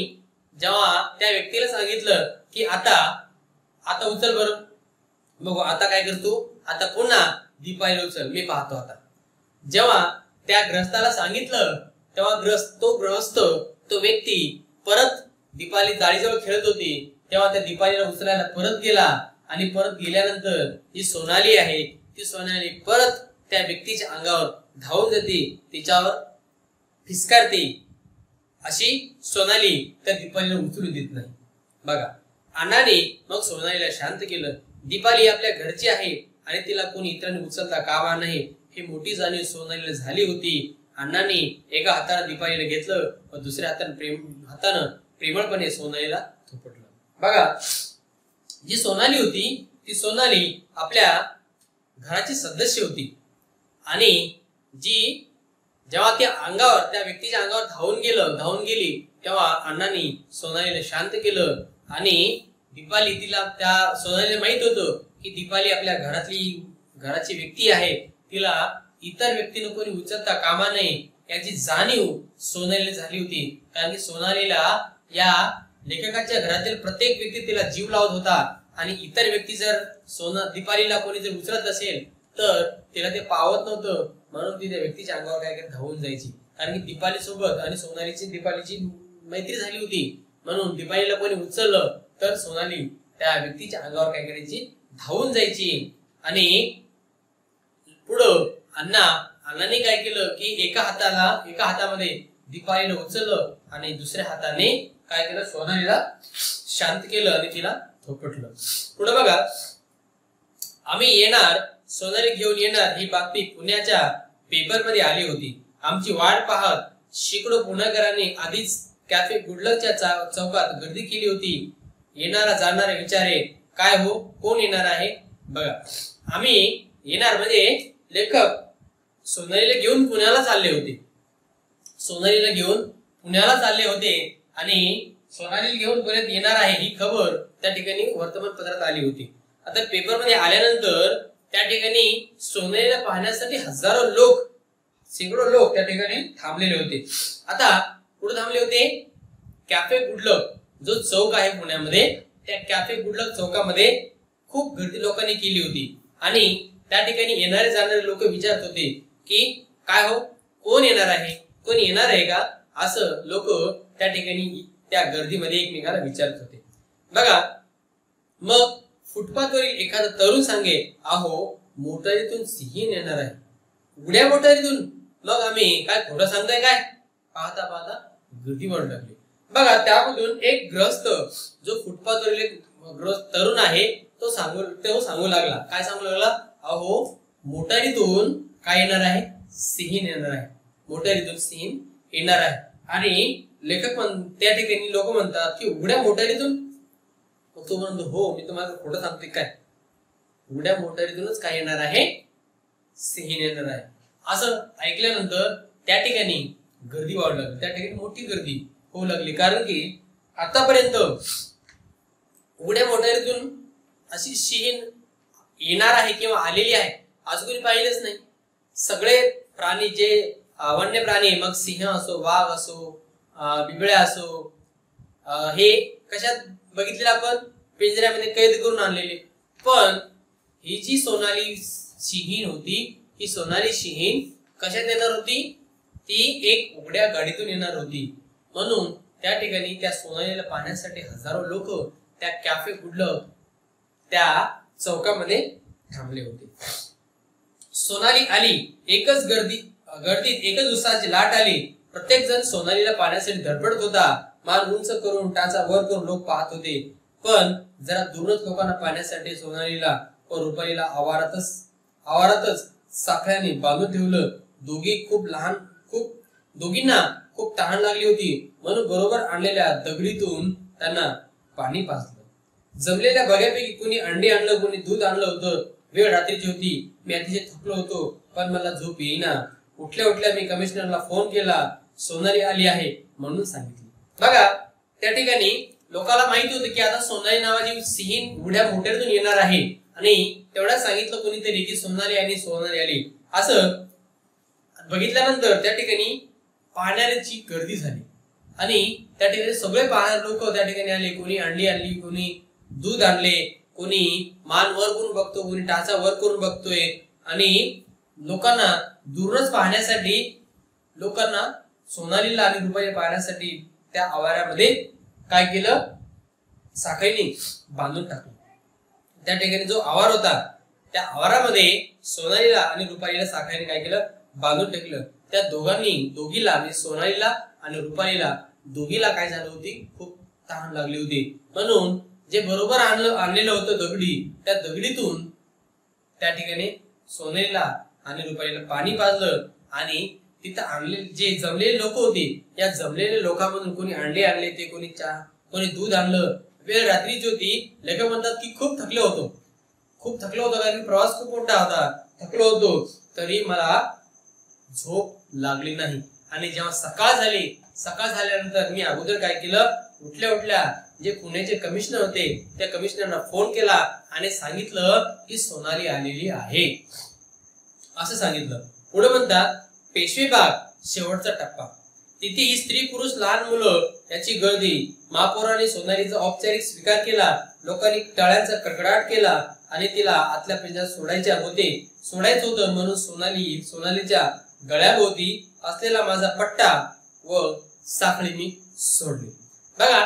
जेव्हा त्या व्यक्तीला सांगितलं की आता उचल बरं, बघू आता काय करतो, आता पुन्हा दीपालीला उचल, मी पाहतो आता। जेव्हा त्या ग्रस्ताला सांगितलं तेव्हा तो व्यक्ती परत दीपाली जाळीजवळ खेळत होती तेव्हा त्या दीपालीला उचलायला परत गेला आणि परत गेल्यानंतर जी सोनाली आहे ती सोनाली परत त्या व्यक्तीच्या अंगावर धावून जाते, तिच्यावर फिसकारते। अशी सोनाली त्या दीपालीला उचलू देत नाही। बघा, अण्णाने मग सोनालीला शांत केलं। दीपाली आपल्या घरची आहे आणि तिला कोणी इतरांनी उचलता कामा नये ही मोठी जाणीव सोनालीला झाली होती। अण्णांनी एका हाताने दीपालीला घेतलं व दुसऱ्या हातानं प्रेमळपणे सोनालीला थोपटलं। बघा, जी सोनाली होती ती सोनाली आपल्या घराची सदस्य होती आणि जेव्हा त्या व्यक्तीच्या अंगावर धावून गेली तेव्हा अण्णांनी सोनालीला शांत केलं आणि त्या सोनालीला माहित होतं की दीपाली आपल्या घराची व्यक्ती आहे, तिला इतर व्यक्तीने कोणी उचलता कामा नये याची जाणीव सोनालीला झाली होती। कारण की सोनालीला या लेखकाच्या घरातील प्रत्येक व्यक्ती तिला जीव लावत होता आणि इतर व्यक्ती जर दीपालीला कोणी जर उचलत असेल तर तिला ते पावत नव्हतं, म्हणून ती त्या व्यक्तीच्या अंगावर काय धावून जायची। कारण की दीपाली सोबत आणि दीपालीची मैत्री झाली होती, म्हणून दीपालीला कोणी उचललं तर सोनाली त्या व्यक्तीच्या अंगावर काय करायची, धावून जायची। आणि पुढं अण्णाने काय केलं की एका हातामध्ये दीपालीला उचललं आणि दुसऱ्या हाताने काय केलं, सोनालीला शांत केलं आणि तिला थोपटलं। पुढे बघा, आम्ही येणार, सोनाली घेऊन येणार ही बातमी पुण्याच्या पेपरमध्ये आली होती। आमची वाट पाहत शेकडो पुणेकरांनी आधीच कॅफे गुडलकच्या चौकात गर्दी केली होती। येणारा जाणारे विचारे, काय हो, कोण येणार आहे? बघा, आम्ही येणार म्हणजे लेखक सोनालीला घेऊन पुण्याला चालले होते आणि सोनालीला घेऊन पुण्यात येणार आहे ही खबर त्या ठिकाणी वर्तमानपत्रात आली होती। आता पेपरमध्ये आल्यानंतर त्या ठिकाणी सोनालीला पाहण्यासाठी शेकडो लोक त्या ठिकाणी थांबलेले होते। आता कुठे थांबले होते? कॅफे गुडलक जो चौक आहे पुण्यामध्ये त्या कॅफे गुडलक चौकामध्ये खूप गर्दी लोकांनी केली होती आणि त्या ठिकाणी येणारे जाणारे लोक विचारत होते की काय हो, कोण येणार आहे, कोण येणार आहे का, असं लोक त्या ठिकाणी त्या गर्दीमध्ये एकमेकाला विचारत होते. बघा, मग फुटपाथवरील एखादा तरुण सांगे, अहो मोटारीतून सिंह येणार आहे, उड्या मोटारीतून. मग आम्ही काय खोटं सांगताय काय? पाहता पाहता गर्दी वाढू लागली. बघा, त्यामधून एक ग्रस्त जो फुटपाथवरील एक ग्रस्त तरुण आहे तो सांगू लागला. काय सांगू लागला? अहो मोटारीतून काय येणार आहे? सिंह येणार आहे, मोटारीतून सिंह येणार आहे. आणि लेखक त्या ठिकाणी लोक म्हणतात की उघड्या मोटारीतून. तो म्हणतो, हो मी तुम्हाला खोटं सांगतोय काय, उघड्या मोटारीतूनच काय येणार आहे? सिंह येणार आहे. असं ऐकल्यानंतर त्या ठिकाणी गर्दी वाढू लागली, त्या ठिकाणी मोठी गर्दी होऊ लागली. कारण की आतापर्यंत उघड्या मोटारीतून अशी सिंह येणार आहे किंवा आलेली आहे आज कोणी पाहिलेच नाही. सगळे प्राणी जे वन्य प्राणी, मग सिंह असो, वाघ असो, बिबळ्या असो, हे कशात बघितलेलं आपण? पिंजऱ्यामध्ये कैद करून आणलेले. पण ही जी सोनाली सिंहीण होती, ही सोनाली सिंहीण कशात येणार होती? ती एक उघड्या गाडीतून येणार होती. म्हणून त्या ठिकाणी त्या सोनालीला पाहण्यासाठी हजारो लोक त्या कॅफे गुडलक त्या चौकामध्ये थांबले होते. सोनाली आली, एकच गर्दीत एकच उत्साहाची लाट आली. प्रत्येक जण सोनालीला पाहण्यासाठी धडपडत होता. मान उंच करून टाचा वर करून लोक पाहत होते. पण जरा दूरच लोकांना पाहण्यासाठी सोनालीला व रुपालीला आवारातच साखळ्याने बांधून ठेवलं. दोघींना खूप तहान लागली होती, म्हणून बरोबर आणलेल्या दगडीतून त्यांना पाणी पाजलं. जमलेल्या बघ्यापैकी कोणी अंडी आणलं, कोणी दूध आणलं होतं. वेळ रात्रीची होती, मी अतिशय थकलो होतो, पण मला झोप येईना. उठल्या मी कमिशनरला फोन केला, सोनाली आली आहे म्हणून सांगितले. बघा, त्या ठिकाणी लोकांना माहिती होतं की आता सोनाली नावाची सिंहीण उघड्या मोटारीतून येणार आहे. आणि तेवढ्या सांगितलं कोणीतरी की सोनाली आली. असं बघितल्यानंतर त्या ठिकाणी पाहणाऱ्यांची गर्दी झाली आणि त्या ठिकाणी सगळे पाहणारे लोक त्या ठिकाणी आले. कोणी अंडी आणली, कोणी दूध आणले, कोणी मान वर करून बघतो, कोणी टाचा वर करून बघतोय. आणि लोकांना दूरच पाहण्यासाठी, लोकांना सोनालीला आणि रुपालीला पाहण्यासाठी त्या आवारामध्ये काय केलं? साखळीने बांधून टाकलं. त्या ठिकाणी जो आवार होता त्या आवारामध्ये सोनालीला आणि रुपालीला साखळीने काय केलं? बांधून टाकलं. त्या दोघीला म्हणजे सोनालीला आणि रुपालीला दोघीला काय झालं होती? खूप तहान लागली होती. म्हणून जे बरोबर आणलेलं होतं दगडी, त्या दगडीतून त्या ठिकाणी सोनालीला आणि रुपालीला पाणी पाजलं. आणि तिथं आणलेले जे जमलेले लोक होते, या जमलेल्या लोकांमधून कोणी अंडे आणले, ते कोणी चहा, कोणी दूध आणलं. वेळ रात्रीची होती. लेखक म्हणतात की खूप थकलो होतो कारण प्रवास खूप मोठा होता. थकलो होतो तरी मला झोप लागली नाही. आणि जेव्हा सकाळ झाल्यानंतर मी अगोदर काय केलं? उठल्या जे पुण्याचे कमिशनर होते त्या कमिशनरना फोन केला आणि सांगितलं की सोनाली आलेली आहे असं सांगितलं. पुढे म्हणतात, पेशवेबाग शेवटचा टप्पा. तिथे ही स्त्री पुरुष लहान मुलं याची गर्दी. महापौराने सोनालीचा औपचारिक स्वीकार केला. लोकांनी टाळ्यांचा कडकडाट केला आणि तिला आतल्या पिंजऱ्यात सोडायचं होतं. म्हणून सोनालीच्या गळ्याभोवती असलेला माझा पट्टा व साखळी मी सोडली. बघा,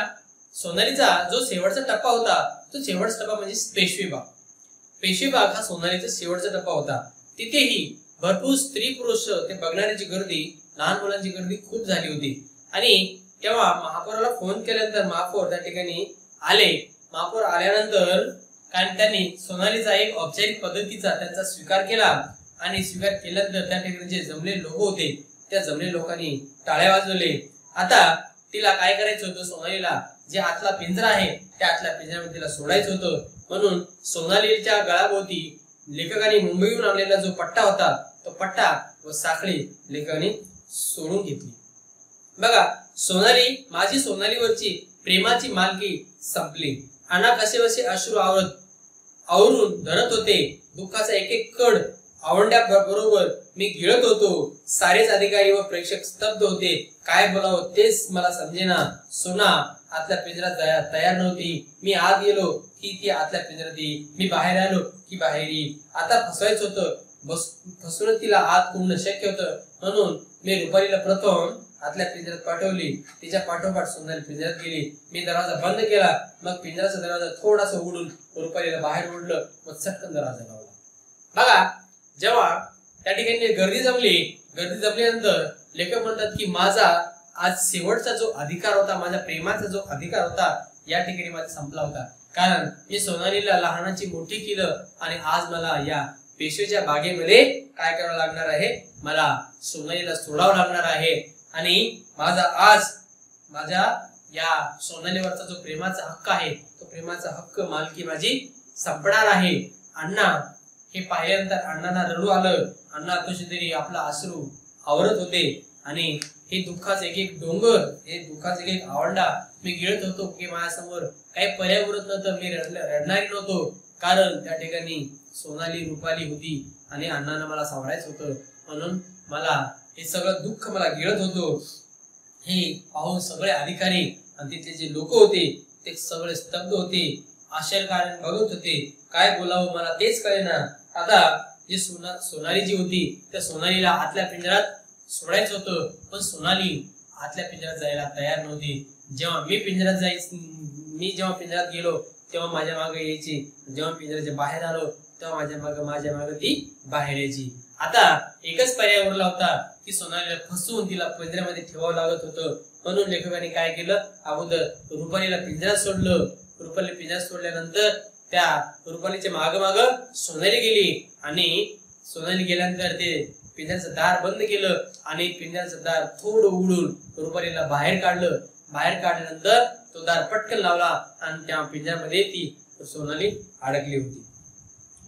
सोनालीचा जो शेवटचा टप्पा होता, तो शेवटचा टप्पा म्हणजे पेशवेबाग हा सोनालीचा शेवटचा टप्पा होता. तिथेही भरपूर स्त्री पुरुष ते बघणाऱ्याची गर्दी, लहान मुलांची गर्दी खूप झाली होती. आणि तेव्हा महापौराला फोन केल्यानंतर महापौर त्या ठिकाणी आले. महापौर आल्यानंतर त्यांनी सोनालीचा एक औपचारिक पद्धतीचा त्यांचा स्वीकार केला. आणि स्वीकार केल्यानंतर त्या ठिकाणी जे जमलेले लोक होते त्या जमलेल्या लोकांनी टाळ्या वाजवले. आता तिला काय करायचं होतं? सोनालीला जे आतला पिंजरा आहे त्या आतल्या पिंजऱ्यामध्ये तिला सोडायचं होतं. म्हणून सोनालीच्या गळाभोवती लेखकाने मुंबईहून आणलेला जो पट्टा होता, तो पट्टा व साखळी लेखकाने सोडून घेतली. बघा, माझी सोनालीवरची प्रेमाची मालकी संपली. अना कसेबसे अश्रू आवरून धरत होते. दुःखाचा एक एक कड बरोबर मी गिळत होतो. सारेच अधिकारी व प्रेक्षक स्तब्ध होते. काय बोलावं तेच मला समजेना. सोना आतल्या पिंजऱ्यात जायला तयार नव्हती. मी आत गेलो की ती आतल्या पिंजऱ्यात येई. मी बाहेर आलो की बाहेर येई. आता फसवायचं होतं. फसवणं तिला आत कोणं शक्य होतं. म्हणून मी रुपालीला प्रथम आतल्या पिंजऱ्यात पाठवली. तिच्या पाठोपाठ सोनाली पिंजऱ्यात गेली. मी दरवाजा बंद केला. मग पिंजऱ्याचा दरवाजा थोडासा उघडून रुपालीला बाहेर ओढलं. मग चटकन दरवाजा लावला. बघा, जेव्हा त्या ठिकाणी गर्दी जमल्यानंतर लेखक म्हणतात की माझा आज शेवटचा जो अधिकार होता, माझ्या प्रेमाचा जो अधिकार होता, या ठिकाणी माझा संपला होता. कारण मी सोनालीला लहानाची मोठी केलं आणि आज मला या पेशवेच्या बागेमध्ये काय करावं लागणार आहे, मला सोनालीला सोडावं लागणार आहे. आणि माझ्या या सोनालीवरचा जो प्रेमाचा हक्क आहे, तो प्रेमाचा हक्क मालकी माझी संपणार आहे. अण्णा हे पाहिल्यानंतर अण्णांना रडू आलं. अण्णा कशी तरी आपला अश्रू आवरत होते आणि हे दुःखाचे एक एक डोंगर, हे दुःखाचे एक एक आवंडा मी गिळत होतो की माझ्यासमोर काही पर्याय उरत नव्हतं. मी रडणारी नव्हतो, कारण त्या ठिकाणी सोनाली रुपाली होती आणि अण्णांना मला सावरायचं होतं. म्हणून मला हे सगळं दुःख मला गिळत होतो. हे पाहून सगळे अधिकारी आणि तिथले जे लोक होते ते सगळे स्तब्ध होते, आश्चर्यकारक बघत होते. काय बोलावं मला तेच कळेना. आता जी सोनाली जी होती त्या सोनालीला आतल्या पिंजऱ्यात सोडायचं होतं, पण सोनाली आतल्या पिंजऱ्यात जायला तयार नव्हती. जेव्हा मी पिंजऱ्यात गेलो तेव्हा माझ्या मागे यायची. जेव्हा पिंजऱ्याच्या बाहेर आलो तेव्हा माझ्या मागे ती बाहेर यायची. आता एकच पर्याय उरला होता की सोनालीला फसवून तिला पिंजऱ्यामध्ये ठेवावं लागत होतं. म्हणून लेखकाने काय केलं, अगोदर रुपालीला पिंजऱ्यात सोडलं. रुपाली पिंजऱ्यात सोडल्यानंतर त्या रुपालीच्या माग सोनाली गेली आणि सोनाली गेल्यानंतर ते पिंजऱ्याचं दार बंद केलं आणि पिंजऱ्याचं दार थोडं उघडून रुपालीला बाहेर काढलं. बाहेर काढल्यानंतर तो दार पटकन लावला आणि त्या पिंजऱ्यामध्ये ती सोनाली अडकली होती.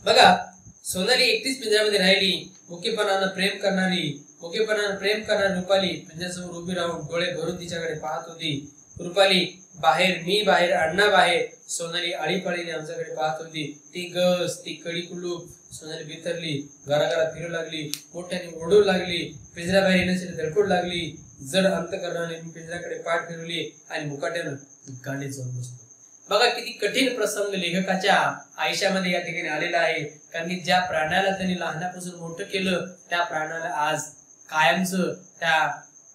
बघा, सोनाली एकटीच पिंजऱ्यामध्ये राहिली. मुकेपणानं प्रेम करणारी रुपाली पिंजऱ्यासमोर उभी राहून डोळे भरून तिच्याकडे पाहत होती. रुपाली बाहेर, मी बाहेर, अण्णा बाहेर. सोनाली आळीपाळीने आमच्याकडे पाहत होती. ती कडी कुलूप सोनाली बिथरली, घराघरात फिरू लागली, मोठ्याने ओरडू लागली, पिंजऱ्याबाहेर येण्यासाठी धडपडू लागली. जड अंतकरणाने पिंजऱ्याकडे पाठ फिरवली आणि मुकाट्यानं गाणे जाऊन बसलो. बघा, किती कठीण प्रसंग लेखकाच्या आयुष्यामध्ये या ठिकाणी आलेला आहे. कारण की ज्या प्राण्याला त्यांनी लहानापासून मोठं केलं त्या प्राण्याला आज कायमचं त्या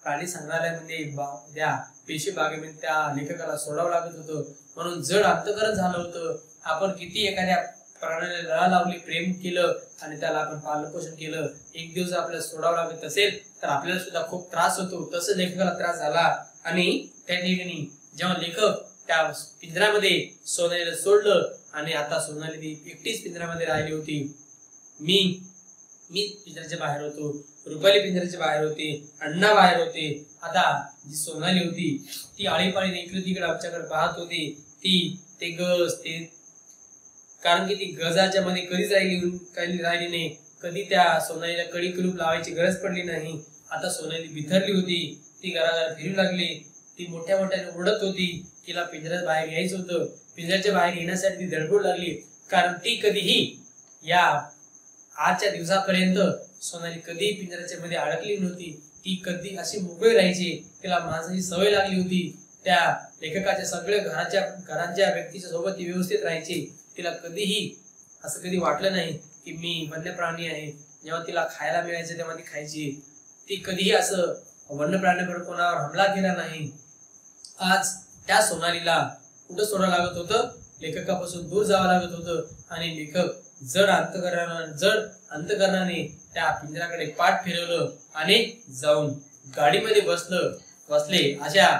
प्राणी संग्रहालयामध्ये त्या पेशवे बागेमध्ये त्या लेखकाला सोडावं लागत होतं. म्हणून जड अंतकरण झालं होतं. आपण किती एखाद्या प्राण्याला लळा लावली, प्रेम केलं आणि त्याला आपण पालन पोषण केलं, एक दिवस आपल्याला सोडावं लागत असेल तर आपल्याला सुद्धा खूप त्रास होतो. तसं लेखकाला त्रास झाला आणि त्या ठिकाणी जेव्हा लेखक त्या पिंजऱ्यामध्ये सोनालीला सोडलं आणि आता सोनाली ती एकटीच पिंजऱ्यामध्ये राहिली होती. मी पिंजऱ्याच्या बाहेर होतो, रुपाली पिंजऱ्याच्या बाहेर होती, अण्णा बाहेर होते. आता जी सोनाली होती ती आळीपाळीने इकडे तिकडे आमच्याकडे पाहत होती. कारण की ती गजाच्या मध्ये कधीच राहिली नाही. कधी त्या सोनालीला कडी कुलूप लावायची गरज पडली नाही. आता सोनाली बिथरली होती. ती घराघरात फिरू लागली. ती मोठ्या मोठ्याने ओरडत होती. तिला पिंजऱ्यात बाहेर यायचं होतं. पिंजऱ्याच्या बाहेर येण्यासाठी ती धडपडू लागली. कारण ती कधीही या आजच्या दिवसापर्यंत सोनाली कधी पिंजऱ्याच्या मध्ये अडकली नव्हती. ती कधी अशी मोकळी राहायची. तिला माणसाची सवय लागली होती. त्या लेखकाच्या सगळ्या घरांच्या व्यक्तीच्या सोबत ती व्यवस्थित राहायची. तिला कधीही असं कधी वाटलं नाही की मी वन्य प्राणी आहे. जेव्हा तिला खायला मिळायचं तेव्हा ती खायची. ती कधीही असं वन्य प्राण्यावर कोणावर हमला केला नाही. आज त्या सोनालीला कुठं सोडावं लागत होतं, लेखकापासून दूर जावं लागत होतं आणि लेखक जड अंतकरणाने त्या पिंजऱ्याकडे पाठ फिरवलं आणि जाऊन गाडीमध्ये बसले. अशा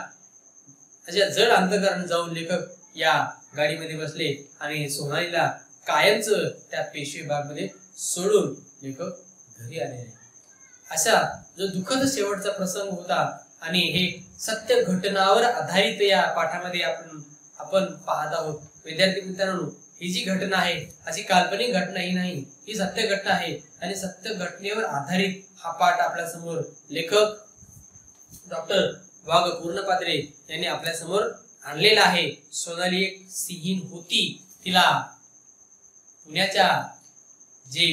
जड अंतकरण जाऊन लेखक या गाडीमध्ये बसले आणि सोनालीला कायमचं त्या पेशवे बागमध्ये सोडून लेखक घरी आले. असा जो दुःखद शेवटचा प्रसंग होता आणि हे सत्य घटनावर आधारित या पाठामध्ये आपण पाहत आहोत. विद्यार्थी मित्रांनो, ही जी घटना आहे अशी काल्पनिक घटना ही नाही, ही सत्य घटना आहे आणि सत्य घटनेवर आधारित हा पाठ आपल्या समोर लेखक डॉक्टर वाघ पूर्णपात्रे यांनी आपल्या समोर आणलेला आहे. सोनाली एक सिंहीण होती. तिला पुण्याच्या जे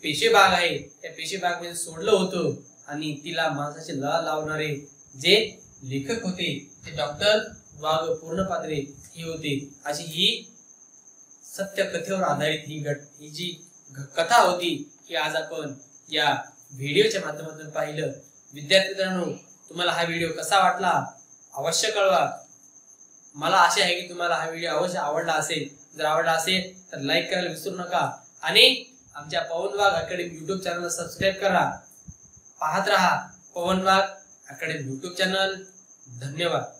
पेशेबाग आहे त्या पेशेबाग मध्ये सोडलं होतं आणि तिला माणसाचे लळा लावणारे जे लेखक होते ते डॉक्टर वाघ पूर्णपात्रे हे होते। अशी ही सत्य कथेवर आधारित ही जी कथा होती ही आज आपण या व्हिडिओच्या माध्यमातून पाहिलं। विद्यार्थ्यांनो, तुम्हाला हा व्हिडिओ कसा वाटला अवश्य कळवा। मला आशा आहे की तुम्हाला हा व्हिडिओ अवश्य आवडला असेल। जर आवडला असेल तर लाईक करायला विसरू नका आणि आमच्या पवन वाघ अकॅडमी युट्यूब चॅनलला सबस्क्राईब करा। पाहत रहा पवन वाघ अकॅडमी युट्यूब चॅनल। धन्यवाद।